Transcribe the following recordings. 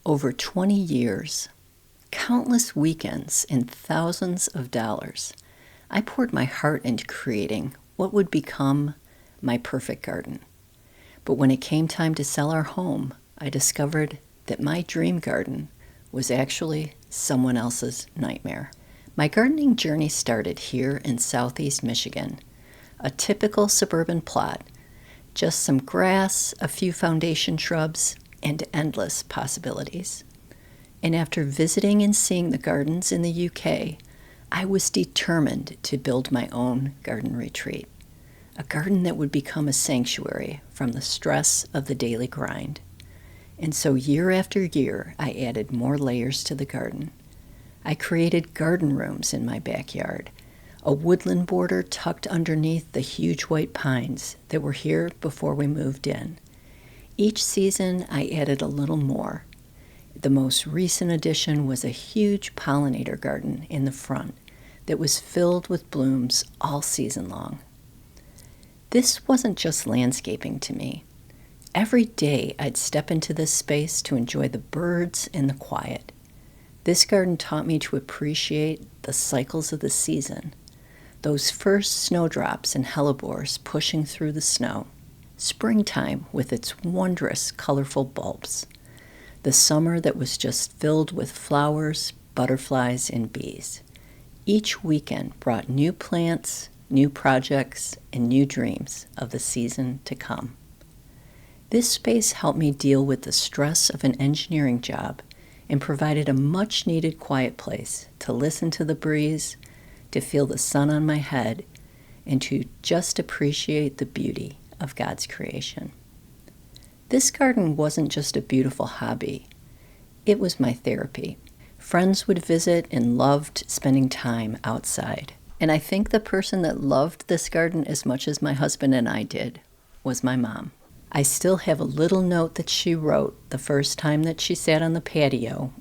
Over 20 years, countless weekends, and thousands of dollars, I poured my heart into creating what would become my perfect garden. But when it came time to sell our home, I discovered that my dream garden was actually someone else's nightmare. My gardening journey started here in southeast Michigan, a typical suburban plot, just some grass, a few foundation shrubs, and endless possibilities. And after visiting and seeing the gardens in the UK, I was determined to build my own garden retreat, a garden that would become a sanctuary from the stress of the daily grind. And so year after year, I added more layers to the garden. I created garden rooms in my backyard, a woodland border tucked underneath the huge white pines that were here before we moved in. Each season, I added a little more. The most recent addition was a huge pollinator garden in the front that was filled with blooms all season long. This wasn't just landscaping to me. Every day I'd step into this space to enjoy the birds and the quiet. This garden taught me to appreciate the cycles of the season, those first snowdrops and hellebores pushing through the snow, springtime with its wondrous colorful bulbs, the summer that was just filled with flowers, butterflies, and bees. Each weekend brought new plants, new projects, and new dreams of the season to come. This space helped me deal with the stress of an engineering job and provided a much-needed quiet place to listen to the breeze, to feel the sun on my head, and to just appreciate the beauty of God's creation. This garden wasn't just a beautiful hobby. It was my therapy. Friends would visit and loved spending time outside. And I think the person that loved this garden as much as my husband and I did was my mom. I still have a little note that she wrote the first time that she sat on the patio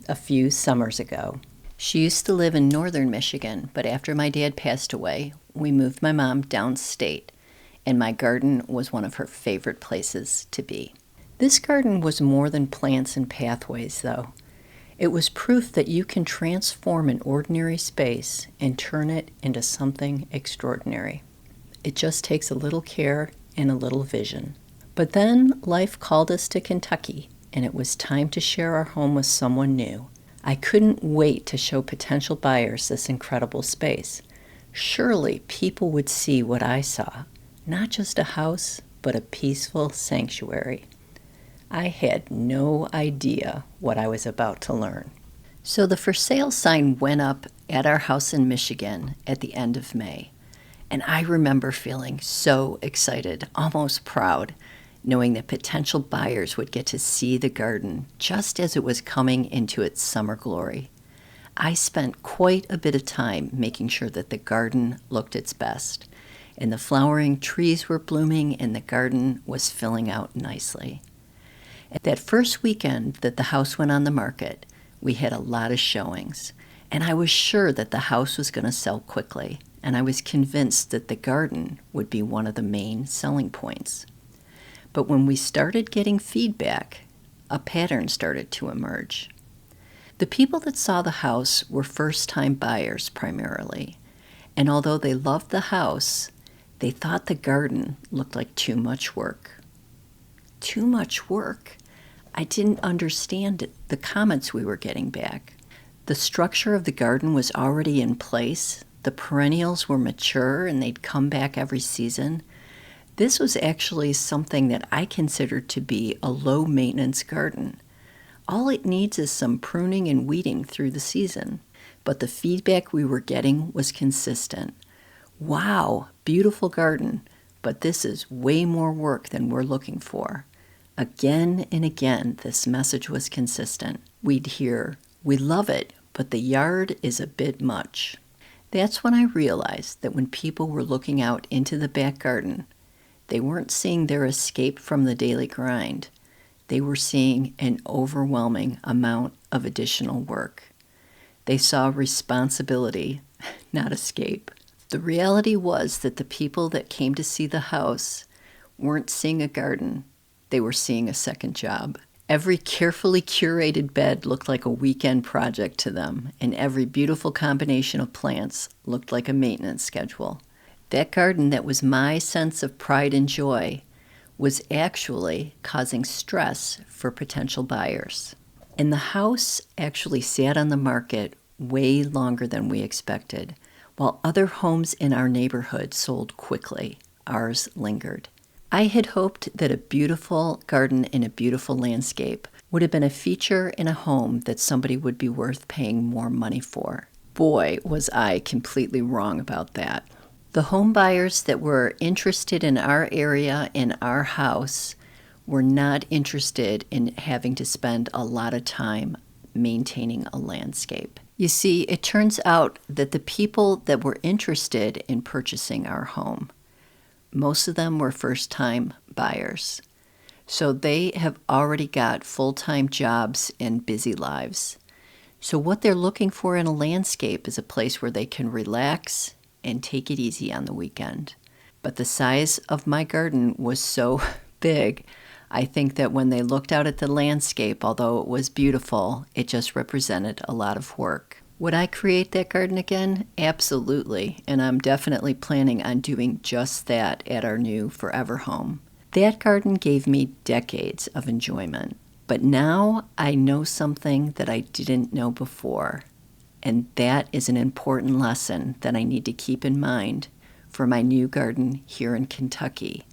a few summers ago. She used to live in northern Michigan, but after my dad passed away, we moved my mom downstate, and my garden was one of her favorite places to be. This garden was more than plants and pathways, though. It was proof that you can transform an ordinary space and turn it into something extraordinary. It just takes a little care and a little vision. But then life called us to Kentucky, and it was time to share our home with someone new. I couldn't wait to show potential buyers this incredible space. Surely people would see what I saw, not just a house, but a peaceful sanctuary. I had no idea what I was about to learn. So the for sale sign went up at our house in Michigan at the end of May, and I remember feeling so excited, almost proud, knowing that potential buyers would get to see the garden just as it was coming into its summer glory. I spent quite a bit of time making sure that the garden looked its best, and the flowering trees were blooming and the garden was filling out nicely. At that first weekend that the house went on the market, we had a lot of showings, and I was sure that the house was going to sell quickly, and I was convinced that the garden would be one of the main selling points. But when we started getting feedback, a pattern started to emerge. The people that saw the house were first-time buyers primarily, and although they loved the house, they thought the garden looked like too much work. Too much work? I didn't understand the comments we were getting back. The structure of the garden was already in place. The perennials were mature and they'd come back every season. This was actually something that I considered to be a low-maintenance garden. All it needs is some pruning and weeding through the season. But the feedback we were getting was consistent. Wow, beautiful garden, but this is way more work than we're looking for. Again and again, this message was consistent. We'd hear, "We love it, but the yard is a bit much." That's when I realized that when people were looking out into the back garden, they weren't seeing their escape from the daily grind. They were seeing an overwhelming amount of additional work. They saw responsibility, not escape. The reality was that the people that came to see the house weren't seeing a garden. They were seeing a second job. Every carefully curated bed looked like a weekend project to them, and every beautiful combination of plants looked like a maintenance schedule. That garden that was my sense of pride and joy was actually causing stress for potential buyers. And the house actually sat on the market way longer than we expected. While other homes in our neighborhood sold quickly, ours lingered. I had hoped that a beautiful garden in a beautiful landscape would have been a feature in a home that somebody would be worth paying more money for. Boy, was I completely wrong about that. The home buyers that were interested in our area and our house were not interested in having to spend a lot of time maintaining a landscape. You see, it turns out that the people that were interested in purchasing our home, most of them were first-time buyers. So they have already got full-time jobs and busy lives. So what they're looking for in a landscape is a place where they can relax and take it easy on the weekend. But the size of my garden was so big, I think that when they looked out at the landscape, although it was beautiful, it just represented a lot of work. Would I create that garden again? Absolutely, and I'm definitely planning on doing just that at our new forever home. That garden gave me decades of enjoyment, but now I know something that I didn't know before, and that is an important lesson that I need to keep in mind for my new garden here in Kentucky,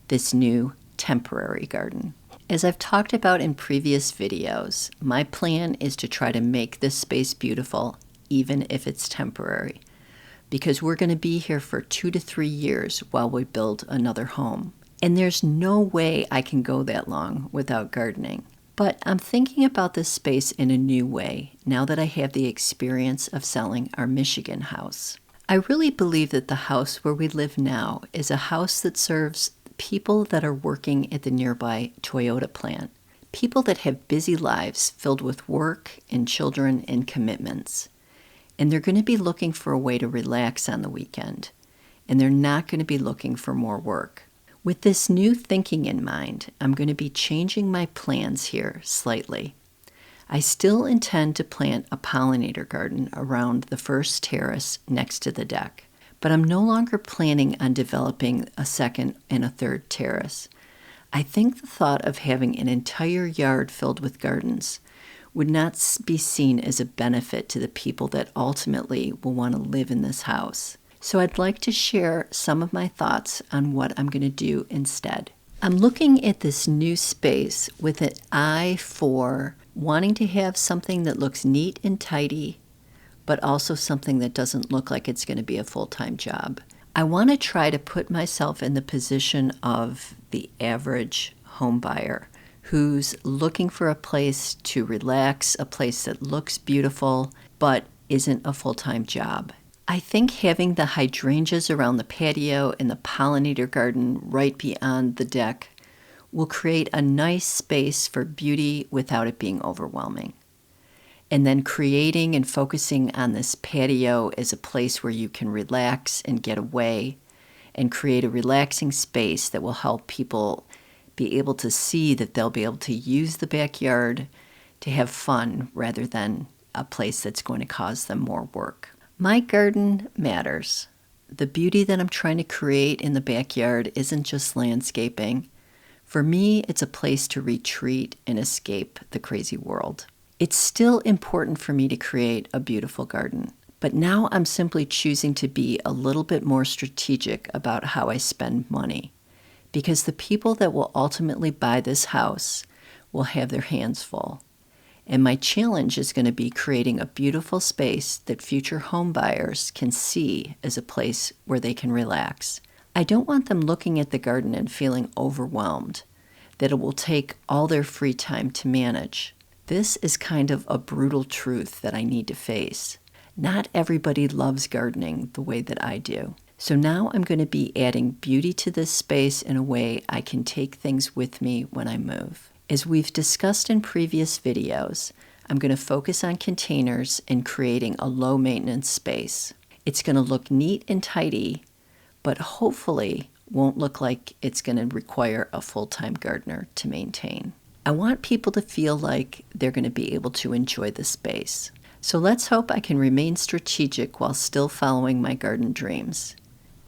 this new temporary garden. As I've talked about in previous videos, my plan is to try to make this space beautiful, even if it's temporary, because we're going to be here for 2 to 3 years while we build another home. And there's no way I can go that long without gardening. But I'm thinking about this space in a new way now that I have the experience of selling our Michigan house. I really believe that the house where we live now is a house that serves people that are working at the nearby Toyota plant, people that have busy lives filled with work and children and commitments. And they're going to be looking for a way to relax on the weekend, and they're not going to be looking for more work. With this new thinking in mind, I'm going to be changing my plans here slightly. I still intend to plant a pollinator garden around the first terrace next to the deck, but I'm no longer planning on developing a second and a third terrace. I think the thought of having an entire yard filled with gardens would not be seen as a benefit to the people that ultimately will want to live in this house. So I'd like to share some of my thoughts on what I'm going to do instead. I'm looking at this new space with an eye for wanting to have something that looks neat and tidy, but also something that doesn't look like it's going to be a full-time job. I want to try to put myself in the position of the average home buyer who's looking for a place to relax, a place that looks beautiful, but isn't a full-time job. I think having the hydrangeas around the patio and the pollinator garden right beyond the deck will create a nice space for beauty without it being overwhelming. And then creating and focusing on this patio as a place where you can relax and get away and create a relaxing space that will help people be able to see that they'll be able to use the backyard to have fun rather than a place that's going to cause them more work. My garden matters. The beauty that I'm trying to create in the backyard isn't just landscaping. For me, it's a place to retreat and escape the crazy world. It's still important for me to create a beautiful garden, but now I'm simply choosing to be a little bit more strategic about how I spend money, because the people that will ultimately buy this house will have their hands full. And my challenge is going to be creating a beautiful space that future home buyers can see as a place where they can relax. I don't want them looking at the garden and feeling overwhelmed, that it will take all their free time to manage. This is kind of a brutal truth that I need to face. Not everybody loves gardening the way that I do. So now I'm going to be adding beauty to this space in a way I can take things with me when I move. As we've discussed in previous videos, I'm going to focus on containers and creating a low-maintenance space. It's going to look neat and tidy, but hopefully won't look like it's going to require a full-time gardener to maintain. I want people to feel like they're going to be able to enjoy the space. So let's hope I can remain strategic while still following my garden dreams.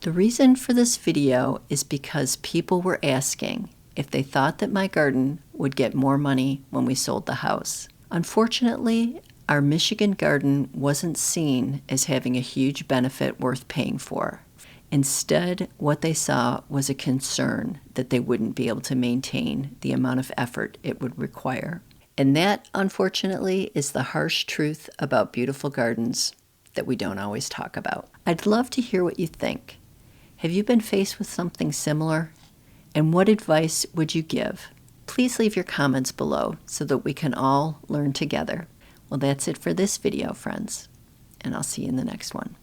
The reason for this video is because people were asking if they thought that my garden would get more money when we sold the house. Unfortunately, our Michigan garden wasn't seen as having a huge benefit worth paying for. Instead, what they saw was a concern that they wouldn't be able to maintain the amount of effort it would require. And that, unfortunately, is the harsh truth about beautiful gardens that we don't always talk about. I'd love to hear what you think. Have you been faced with something similar? And what advice would you give? Please leave your comments below so that we can all learn together. Well, that's it for this video, friends, and I'll see you in the next one.